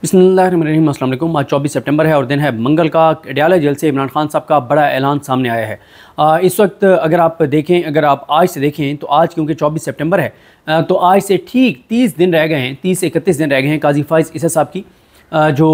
बिस्मिल्लाहिर्रहमानिर्रहीम। अस्सलाम वालेकुम। आज 24 सितंबर है और दिन है मंगल का। अडयाला जेल से इमरान खान साहब का बड़ा ऐलान सामने आया है। इस वक्त अगर आप आज से देखें तो आज क्योंकि 24 सितंबर है तो आज से ठीक 30 दिन रह गए हैं, 30 से 31 दिन रह गए हैं काजी फ़ाइज़ ईसा साहब की जो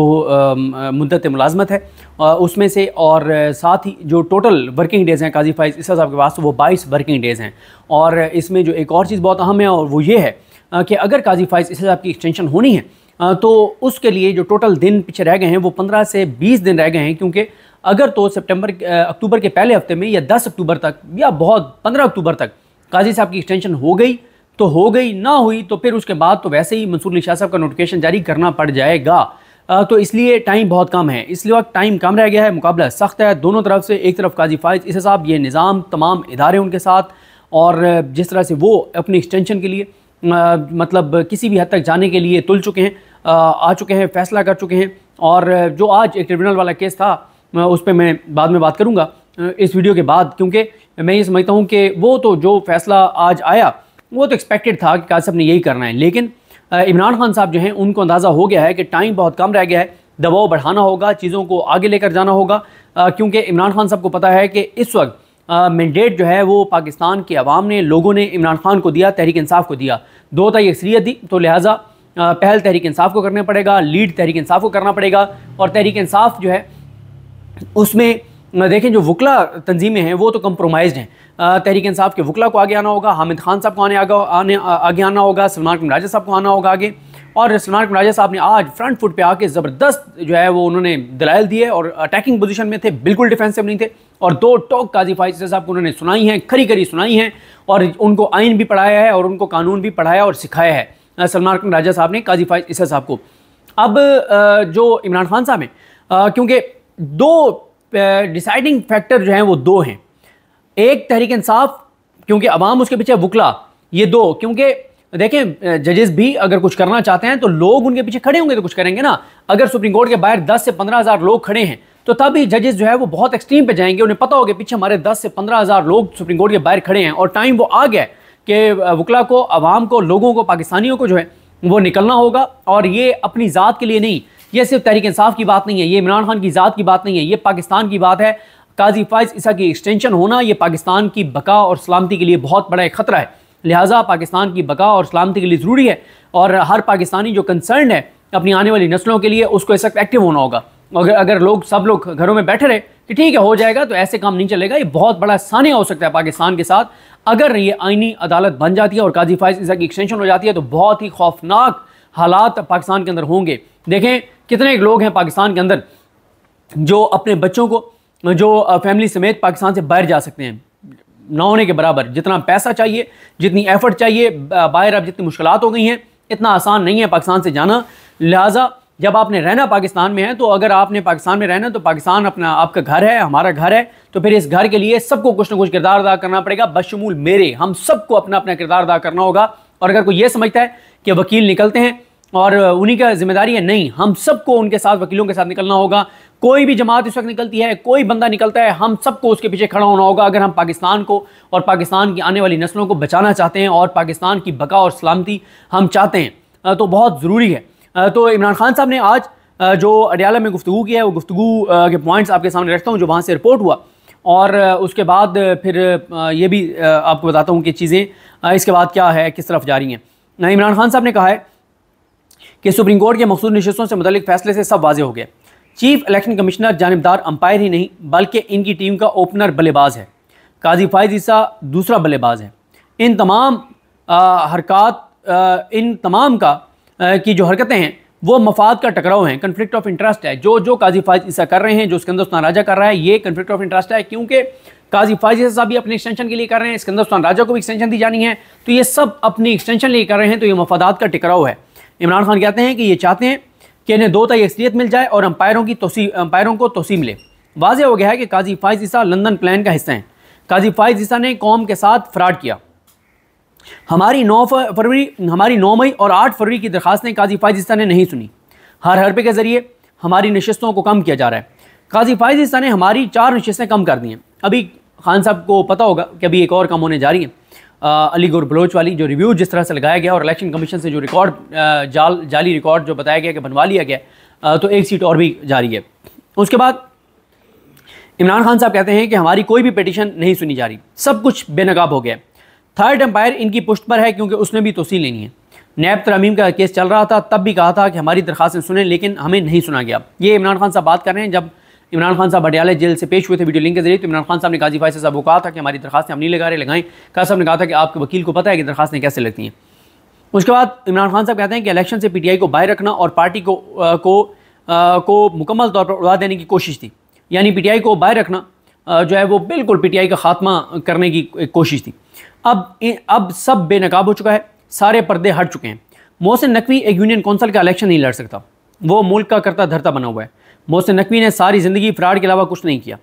मुद्दत मुलाजमत है उसमें से, और साथ ही जो टोटल वर्किंग डेज़ हैं काजी फ़ाइज़ ईसा साहब के पास वो 22 वर्किंग डेज़ हैं। और इसमें जो एक और चीज़ बहुत अहम है और वो ये है कि अगर काजी फ़ाइज़ ईसा साहब की एक्सटेंशन होनी है तो उसके लिए जो टोटल दिन पीछे रह गए हैं वो 15 से 20 दिन रह गए हैं। क्योंकि अगर तो अक्टूबर के पहले हफ्ते में या 10 अक्टूबर तक या बहुत 15 अक्टूबर तक काजी साहब की एक्सटेंशन हो गई तो हो गई, ना हुई तो फिर उसके बाद तो वैसे ही मंसूर अली शाह साहब का नोटिफिकेशन जारी करना पड़ जाएगा। तो इसलिए टाइम बहुत कम है, इसलिए वक्त टाइम कम रह गया है, मुकाबला सख्त है दोनों तरफ से। एक तरफ काजी फ़ाइज़ ईसा साहब, ये निज़ाम तमाम इदारे उनके साथ, और जिस तरह से वो अपनी एक्सटेंशन के लिए मतलब किसी भी हद तक जाने के लिए तुल चुके हैं, आ चुके हैं, फ़ैसला कर चुके हैं। और जो आज एक ट्रिब्यूनल वाला केस था उस पर मैं बाद में बात करूँगा इस वीडियो के बाद, क्योंकि मैं ये समझता हूँ कि वो तो जो फ़ैसला आज आया वो तो एक्सपेक्टेड था कि काजी साहब ने यही करना है। लेकिन इमरान खान साहब जो हैं उनको अंदाज़ा हो गया है कि टाइम बहुत कम रह गया है, दबाव बढ़ाना होगा, चीज़ों को आगे लेकर जाना होगा। क्योंकि इमरान खान साहब को पता है कि इस वक्त मैंडेट जो है वो पाकिस्तान के अवाम ने, लोगों ने इमरान खान को दिया, तहरीक इंसाफ को दिया, 2 तिहाई अक्सरियत दी। तो लिहाजा पहल तहरीक इंसाफ को करना पड़ेगा, लीड तहरीक इंसाफ को करना पड़ेगा। और तहरीक इंसाफ जो है उसमें देखें जो वकला तंजीमें हैं वो तो कंप्रोमाइज़्ड हैं। तहरीक इंसाफ के वकला को आगे आना होगा, हामिद खान साहब को आगे आना होगा, सलमान कुम राजा साहब को आना होगा आगे। और सलमान कुम राजा साहब ने आज फ्रंट फुट पे आके ज़बरदस्त जो है वो उन्होंने दलाइल दिए और अटैकिंग पोजीशन में थे, बिल्कुल डिफेंसिव नहीं थे। और 2 टॉक काजी फ़ाइज़ ईसा साहब को उन्होंने सुनाई हैं, खरी खरी सुनाई हैं, और उनको आइन भी पढ़ाया है और उनको कानून भी पढ़ाया और सिखाया है सलमान कुम राजा साहब ने काजी फ़ाइज़ ईसा साहब को। अब जो इमरान खान साहब हैं, क्योंकि 2 डिसाइडिंग फैक्टर जो हैं वो 2 हैं। एक तहरीक इंसाफ, क्योंकि अवाम उसके पीछे, वकला, ये 2। क्योंकि देखें जजेस भी अगर कुछ करना चाहते हैं तो लोग उनके पीछे खड़े होंगे तो कुछ करेंगे ना। अगर सुप्रीम कोर्ट के बाहर 10 से 15 हज़ार लोग खड़े हैं तो तब ही जजेस जो है वो बहुत एक्सट्रीम पे जाएंगे। उन्हें पता होगा पीछे हमारे 10 से 15 हज़ार लोग सुप्रीम कोर्ट के बाहर खड़े हैं और टाइम वो आ गया कि वकला को, अवाम को, लोगों को, पाकिस्तानियों को जो है वो निकलना होगा। और ये अपनी ज़ात के लिए नहीं, ये सिर्फ तहरीक इंसाफ की बात नहीं है, ये इमरान खान की ज़ात की बात नहीं है, ये पाकिस्तान की बात है। काजी फ़ाइज़ ईसा की एक्सटेंशन होना ये पाकिस्तान की बका और सलामती के लिए बहुत बड़ा एक ख़तरा है। लिहाजा पाकिस्तान की बका और सलामती के लिए ज़रूरी है और हर पाकिस्तानी जो कंसर्न है अपनी आने वाली नस्लों के लिए, उसको इस वक्त एक्टिव होना होगा। अगर सब लोग घरों में बैठे रहे कि ठीक है हो जाएगा, तो ऐसे काम नहीं चलेगा। ये बहुत बड़ा सानिया हो सकता है पाकिस्तान के साथ। अगर ये आईनी अदालत बन जाती है और काजी फ़ाइज़ ईसा की एक्सटेंशन हो जाती है तो बहुत ही खौफनाक हालात पाकिस्तान के अंदर होंगे। देखें कितने लोग हैं पाकिस्तान के अंदर जो अपने बच्चों को, जो फैमिली समेत पाकिस्तान से बाहर जा सकते हैं, ना होने के बराबर। जितना पैसा चाहिए, जितनी एफर्ट चाहिए, बाहर अब जितनी मुश्किलात हो गई हैं, इतना आसान नहीं है पाकिस्तान से जाना। लिहाजा जब आपने रहना पाकिस्तान में है तो अगर आपने पाकिस्तान में रहना तो पाकिस्तान अपना आपका घर है, हमारा घर है, तो फिर इस घर के लिए सबको कुछ ना कुछ किरदार अदा करना पड़ेगा, बशमूल मेरे। हम सबको अपना अपना किरदार अदा करना होगा। और अगर कोई ये समझता है कि वकील निकलते हैं और उन्हीं का जिम्मेदारी है, नहीं, हम सबको उनके साथ, वकीलों के साथ निकलना होगा। कोई भी जमात इस वक्त निकलती है, कोई बंदा निकलता है, हम सबको उसके पीछे खड़ा होना होगा अगर हम पाकिस्तान को और पाकिस्तान की आने वाली नस्लों को बचाना चाहते हैं और पाकिस्तान की बका और सलामती हम चाहते हैं। तो बहुत ज़रूरी है। तो इमरान खान साहब ने आज जो अडयाला में गुफ्तगू की है वो गुफ्तगू के पॉइंट्स आपके सामने रखता हूँ जो वहाँ से रिपोर्ट हुआ, और उसके बाद फिर ये भी आपको बताता हूँ कि चीज़ें इसके बाद क्या है, किस तरफ जा रही हैं। इमरान खान साहब ने कहा है कि सुप्रीम कोर्ट के मखसूस नशिस्तों से मुतल्लिक फैसले से सब वाज़ेह हो गया। चीफ इलेक्शन कमिश्नर जानिबदार अंपायर ही नहीं बल्कि इनकी टीम का ओपनर बल्लेबाज है। काजी फ़ाइज़ ईसा दूसरा बल्लेबाज है। इन तमाम हरकत, इन तमाम की जो हरकतें हैं वो मफाद का टकराव हैं, कन्फ्लिक्ट ऑफ इंटरेस्ट है। जो काजी फ़ाइज़ ईसा कर रहे हैं, जो सिकंदर उस्मान राजा कर रहा है, ये कन्फ्लिक्ट ऑफ इंटरेस्ट है। क्योंकि काजी फ़ाइज़ ईसा साहब भी अपनी एक्सटेंशन के लिए कर रहे हैं, सिकंदर उस्मान राजा को भी एक्सटेंशन दी जानी है, तो ये सब अपनी एक्सटेंशन लिए कर रहे हैं। तो ये मफादात का टकराव है। इमरान खान कहते हैं कि ये चाहते हैं कि इन्हें 2 तिहाई अक्सरियत मिल जाए और अंपायरों को तोसी मिले। वाज़ेह हो गया है कि काजी फ़ाइज़ ईसा लंदन प्लान का हिस्सा हैं। काजी फ़ाइज़ ईसा ने कौम के साथ फ्रॉड किया। हमारी 9 मई और 8 फरवरी की दरखास्तें काजी फ़ाइज़ ईसा ने नहीं सुनी। हर हरबे के ज़रिए हमारी नशिस्तों को कम किया जा रहा है। काजी फ़ाइज़ ईसा ने हमारी 4 नशिस्तें कम कर दी हैं। अभी खान साहब को पता होगा कि अभी एक और कम होने जा रही हैं। अली गौर बलोच वाली, जो रिव्यू जिस तरह से लगाया गया और इलेक्शन कमीशन से जो रिकॉर्ड जाली रिकॉर्ड जो बताया गया कि बनवा लिया गया, तो एक सीट और भी जारी है। उसके बाद इमरान खान साहब कहते हैं कि हमारी कोई भी पिटीशन नहीं सुनी जा रही, सब कुछ बेनकाब हो गया। थर्ड एम्पायर इनकी पुष्ट पर है क्योंकि उसने भी तोसी लेनी है। नैब तरमीम का केस चल रहा था, तब भी कहा था कि हमारी दरख्वास्तें सुने, लेकिन हमें नहीं सुना गया। ये इमरान खान साहब बात कर रहे हैं जब इमरान खान साहब अडयाला जेल से पेश हुए थे वीडियो लिंक के जरिए। तो इमरान खान साहब ने काजी फायज साहब को कहा था कि हमारी दरख्वास्तें हम नहीं लगा रहे, लगाएं। काजी साहब ने कहा था कि आपके वकील को पता है कि दरख्वास्तें कैसे लगती हैं। उसके बाद इमरान खान साहब कहते हैं कि इलेक्शन से PTI को बाहर रखना और पार्टी को मुकम्मल तौर पर उड़ा देने की कोशिश थी, यानी PTI को बाहर रखना जो है वो बिल्कुल PTI का खात्मा करने की कोशिश थी। अब सब बेनकाब हो चुका है, सारे पर्दे हट चुके हैं। मोहसिन नकवी एक यूनियन कौंसिल का इलेक्शन नहीं लड़ सकता, वो मुल्क का करता धरता बना हुआ है। मोहसिन नकवी ने सारी ज़िंदगी फ्रॉड के अलावा कुछ नहीं किया।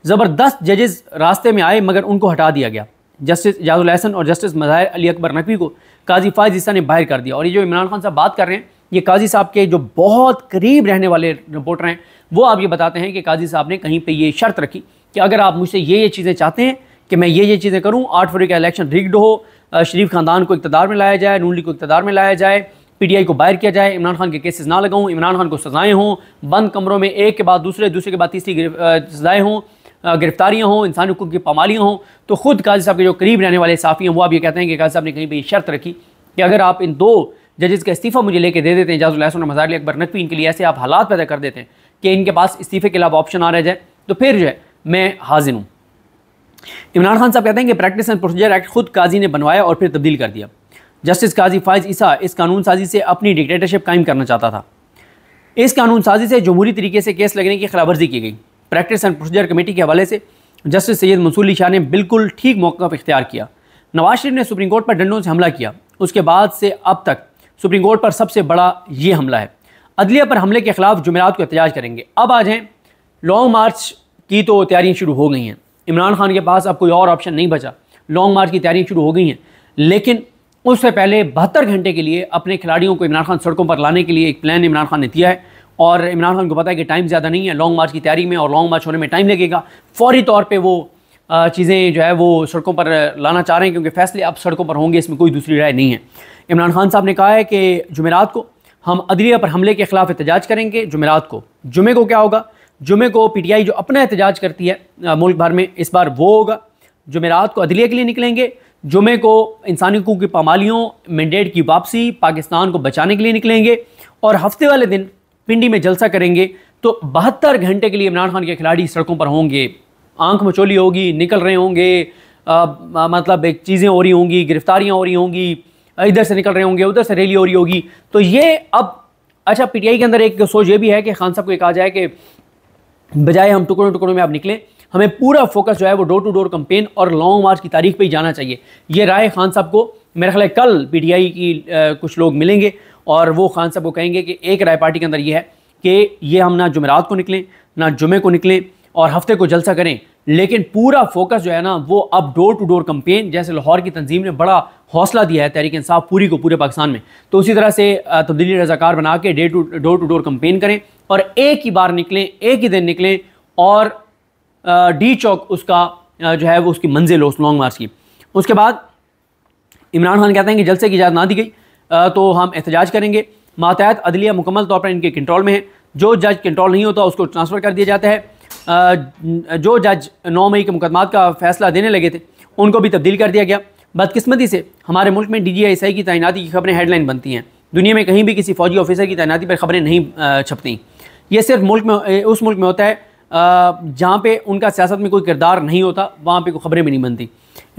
ज़बरदस्त जजेस रास्ते में आए मगर उनको हटा दिया गया। जस्टिस इजाजुल हसन और जस्टिस मज़ाहिर अली अकबर नकवी को काजी फायज ईसा ने बाहर कर दिया। और ये जो इमरान खान साहब बात कर रहे हैं, ये काजी साहब के जो बहुत करीब रहने वाले रिपोर्टर हैं, वो आप ये बताते हैं कि काजी साहब ने कहीं पर ये शर्त रखी कि अगर आप मुझसे ये चीज़ें चाहते हैं कि मैं ये चीज़ें करूँ, 8 फरवरी का इलेक्शन रिग्ड हो, शरीफ खानदान को इक़्तिदार में लाया जाए, नून लीग को इक़्तिदार में लाया जाए, PTI को बाहर किया जाए, इमरान खान के केसेस ना लगाऊं, इमरान खान को सज़ाएं हों, बंद कमरों में एक के बाद दूसरे के बाद तीसरी सज़ाएं हों, गिरफ्तारियां हों, इंसानी हुकूक की पामालियाँ हों, तो खुद काजी साहब के जो करीब रहने वाले साफ़ी हैं वो आप ये कहते हैं कि काजी साहब ने कहीं पर शर्त रखी कि अगर आप इन 2 जजेस का इस्तीफ़ा मुझे लेके दे देते हैं, इजाजुल हसन और मज़ाहिर अली अकबर नकवी, इनके लिए ऐसे आप हालात पैदा कर देते हैं कि इनके पास इस्तीफ़े के अलावा ऑप्शन आ रह जाए, तो फिर जो है मैं हाजिर हूँ। इमरान खान साहब कहते हैं कि प्रैक्टिस एंड प्रोसीजर एक्ट खुद काजी ने बनवाया और फिर तब्दील कर दिया। जस्टिस काजी फायज ईसा इस कानून साजी से अपनी डिक्टेटरशिप कायम करना चाहता था। इस कानून साजी से जमहूरी तरीके से केस लगने की खिलाफवर्जी की गई। प्रैक्टिस एंड प्रोसीजर कमेटी के हवाले से जस्टिस सैयद मंसूर अली शाह ने बिल्कुल ठीक मौक़िफ़ इख्तियार किया। नवाज शरीफ ने सुप्रीम कोर्ट पर डंडों से हमला किया, उसके बाद से अब तक सुप्रीम कोर्ट पर सबसे बड़ा ये हमला है। अदलिया पर हमले के खिलाफ जुमेरात को एहतजाज करेंगे। अब आ जाएँ, लॉन्ग मार्च की तो तैयारियाँ शुरू हो गई हैं। इमरान खान के पास अब कोई और ऑप्शन नहीं बचा, लॉन्ग मार्च की तैयारियाँ शुरू हो गई हैं। लेकिन उससे पहले 72 घंटे के लिए अपने खिलाड़ियों को इमरान खान सड़कों पर लाने के लिए एक प्लान इमरान खान ने दिया है। और इमरान खान को पता है कि टाइम ज़्यादा नहीं है लॉन्ग मार्च की तैयारी में, और लॉन्ग मार्च होने में टाइम लगेगा। फौरी तौर पे वो चीज़ें जो है वो सड़कों पर लाना चाह रहे हैं, क्योंकि फैसले अब सड़कों पर होंगे, इसमें कोई दूसरी राय नहीं है। इमरान खान साहब ने कहा है कि जुमेरात को हम अदलिया पर हमले के खिलाफ एहतजाज करेंगे। जुमेरात को, जुमे को क्या होगा, जुमे को PTI जो अपना एहतजाज करती है मुल्क भर में, इस बार वो होगा। जुमेरात को अदलिया के लिए निकलेंगे, जुमे को इंसानी हुकूक की पामालियों, मैंडेट की वापसी, पाकिस्तान को बचाने के लिए निकलेंगे, और हफ्ते वाले दिन पिंडी में जलसा करेंगे। तो 72 घंटे के लिए इमरान खान के खिलाड़ी सड़कों पर होंगे, आंख मचोली होगी, निकल रहे होंगे, मतलब एक चीज़ें हो रही होंगी, गिरफ्तारियाँ हो रही होंगी, इधर से निकल रहे होंगे, उधर से रैली हो रही होगी। तो ये अब अच्छा, PTI के अंदर एक सोच ये भी है कि खान साहब को कहा जाए कि बजाय हम टुकड़ों टुकड़ों में अब निकलें, हमें पूरा फोकस जो है वो डोर टू डोर कैंपेन और लॉन्ग मार्च की तारीख पे ही जाना चाहिए। ये राय खान साहब को मेरे ख्याल है कल PTI की कुछ लोग मिलेंगे और वो खान साहब को कहेंगे कि एक राय पार्टी के अंदर ये है कि ये हम ना जुमेरात को निकलें ना जुमे को निकलें और हफ्ते को जलसा करें, लेकिन पूरा फोकस जो है ना वो अब डोर टू डोर कैंपेन, जैसे लाहौर की तंजीम ने बड़ा हौसला दिया है तहरीक इंसाफ पूरी को पूरे पाकिस्तान में, तो उसी तरह से तब्दीली रज़ाकार बना के डोर टू डोर कैंपेन करें और एक ही बार निकलें, एक ही दिन निकलें और डी चौक उसका जो है वो उसकी मंजिल हो उस लॉन्ग मार्च की। उसके बाद इमरान खान कहते हैं कि जलसे की इजाज़त ना दी गई तो हम एहतजाज करेंगे। मातहत अदलिया मुकम्मल तौर पर इनके कंट्रोल में है, जो जज कंट्रोल नहीं होता उसको ट्रांसफ़र कर दिया जाता है। जो जज 9 मई के मुकदमात का फ़ैसला देने लगे थे उनको भी तब्दील कर दिया गया। बदकिस्मती से हमारे मुल्क में DGI की तैनाती की खबरें हेडलाइन बनती हैं, दुनिया में कहीं भी किसी फ़ौजी ऑफिसर की तैनाती पर खबरें नहीं छपती। ये सिर्फ मुल्क में, उस मुल्क में होता है जहाँ पे उनका सियासत में कोई किरदार नहीं होता, वहाँ पे कोई खबरें भी नहीं बनती।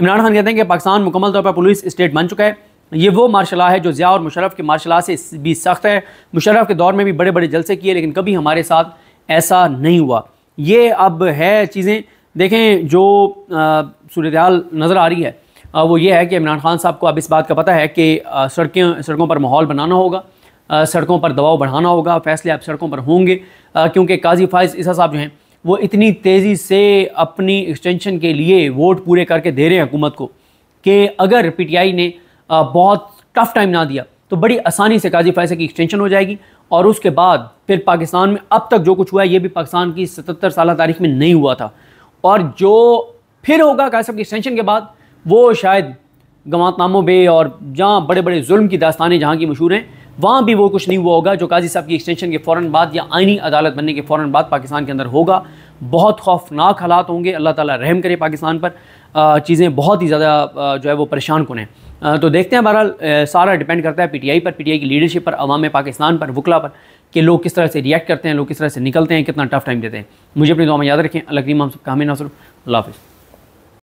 इमरान खान कहते हैं कि पाकिस्तान मुकम्मल तौर पर पुलिस स्टेट बन चुका है। ये वो मार्शल लॉ है जो ज़िया और मुशर्रफ के मार्शल लॉ से भी सख्त है। मुशर्रफ के दौर में भी बड़े बड़े जलसे किए, लेकिन कभी हमारे साथ ऐसा नहीं हुआ। ये अब है चीज़ें देखें, जो सूरत-ए-हाल नज़र आ रही है वो ये है कि इमरान खान साहब को अब इस बात का पता है कि सड़कों पर माहौल बनाना होगा, सड़कों पर दबाव बढ़ाना होगा, फैसले अब सड़कों पर होंगे, क्योंकि काजी फायज ईसा साहब जो हैं वो इतनी तेज़ी से अपनी एक्सटेंशन के लिए वोट पूरे करके दे रहे हैं हुकूमत को कि अगर PTI ने बहुत टफ टाइम ना दिया तो बड़ी आसानी से काजी फायज की एक्सटेंशन हो जाएगी। और उसके बाद फिर पाकिस्तान में अब तक जो कुछ हुआ है ये भी पाकिस्तान की 77 साल तारीख में नहीं हुआ था, और जो फिर होगा काजी साहब की एक्सटेंशन के बाद वो शायद गवातनामो बे और जहाँ बड़े बड़े जुल्म की दास्तानें जहाँ की मशहूर हैं, वहाँ भी वो कुछ नहीं हुआ होगा जो काजी साहब की एक्सटेंशन के फ़ौरन बाद या आइनी अदालत बनने के फ़ौरन बाद पाकिस्तान के अंदर होगा। बहुत खौफनाक हालात होंगे, अल्लाह ताला रहम करे पाकिस्तान पर। चीज़ें बहुत ही ज़्यादा जो है वो परेशान कुन हैं। तो देखते हैं, बहरहाल सारा डिपेंड करता है पीटीआई पर, पीटीआई की लीडरशिप पर, अवाम पाकिस्तान पर, वकला पर, कि लोग किस तरह से रिएक्ट करते हैं, लोग किस तरह से निकलते हैं, कितना टफ टाइम देते हैं। मुझे अपनी दुआ में याद रखें। अल्लाह करीम हम सब का हमें नासर। अल्लाह हाफ़िज़।